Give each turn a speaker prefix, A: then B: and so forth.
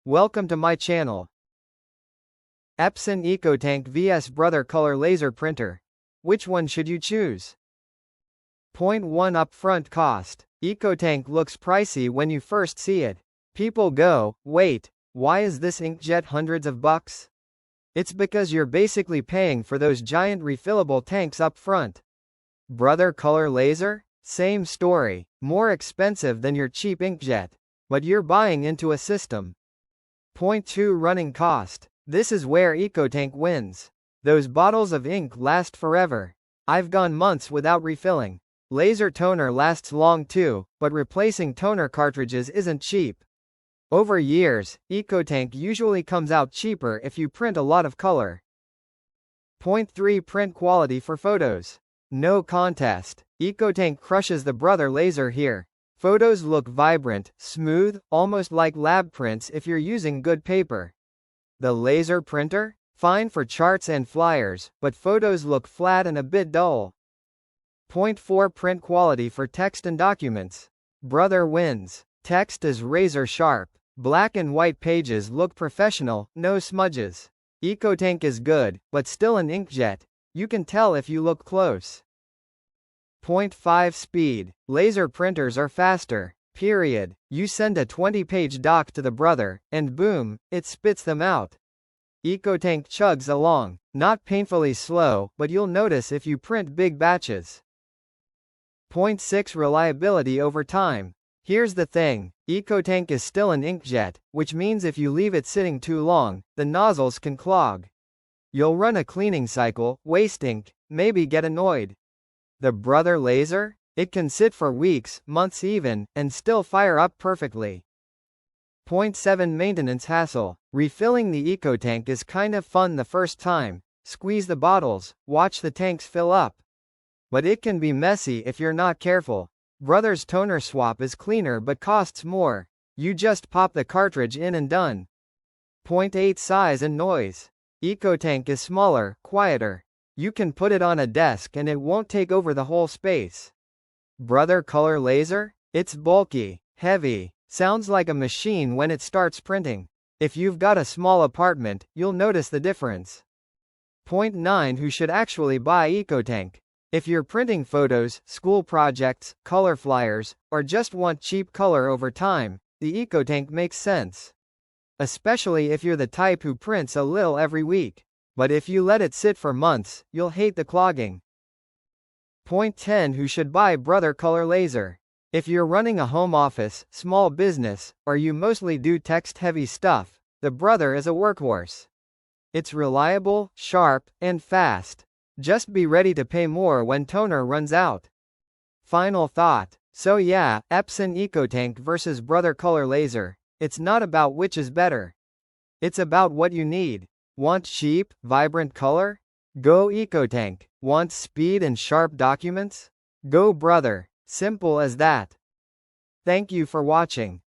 A: Welcome to my channel. Epson EcoTank vs Brother Color Laser Printer. Which one should you choose? Point 1 Upfront cost. EcoTank looks pricey when you first see it. People go, wait, why is this inkjet hundreds of bucks? It's because you're basically paying for those giant refillable tanks up front. Brother Color Laser? Same story, more expensive than your cheap inkjet. But you're buying into a system. Point 2 Running cost. This is where EcoTank wins. Those bottles of ink last forever. I've gone months without refilling. Laser toner lasts long too, but replacing toner cartridges isn't cheap. Over years, EcoTank usually comes out cheaper if you print a lot of color. Point 3 Print quality for photos. No contest. EcoTank crushes the Brother Laser here. Photos look vibrant, smooth, almost like lab prints if you're using good paper. The laser printer? Fine for charts and flyers, but photos look flat and a bit dull. Point 4 Print quality for text and documents. Brother wins. Text is razor sharp. Black and white pages look professional, no smudges. EcoTank is good, but still an inkjet. You can tell if you look close. Point 5 Speed. Laser printers are faster. Period. You send a 20-page doc to the Brother, and boom, it spits them out. EcoTank chugs along. Not painfully slow, but you'll notice if you print big batches. Point 6 Reliability over time. Here's the thing, EcoTank is still an inkjet, which means if you leave it sitting too long, the nozzles can clog. You'll run a cleaning cycle, waste ink, maybe get annoyed. The Brother Laser? It can sit for weeks, months even, and still fire up perfectly. Point 7 Maintenance hassle. Refilling the EcoTank is kind of fun the first time. Squeeze the bottles, watch the tanks fill up. But it can be messy if you're not careful. Brother's toner swap is cleaner but costs more. You just pop the cartridge in and done. Point 8 Size and noise. EcoTank is smaller, quieter. You can put it on a desk and it won't take over the whole space. Brother Color Laser? It's bulky, heavy, sounds like a machine when it starts printing. If you've got a small apartment, you'll notice the difference. Point 9 Who should actually buy EcoTank? If you're printing photos, school projects, color flyers, or just want cheap color over time, the EcoTank makes sense. Especially if you're the type who prints a little every week. But if you let it sit for months, you'll hate the clogging. Point 10 Who should buy Brother Color Laser? If you're running a home office, small business, or you mostly do text-heavy stuff, the Brother is a workhorse. It's reliable, sharp, and fast. Just be ready to pay more when toner runs out. Final thought. So yeah, Epson EcoTank vs Brother Color Laser. It's not about which is better. It's about what you need. Want cheap, vibrant color? Go EcoTank. Want speed and sharp documents? Go Brother. Simple as that. Thank you for watching.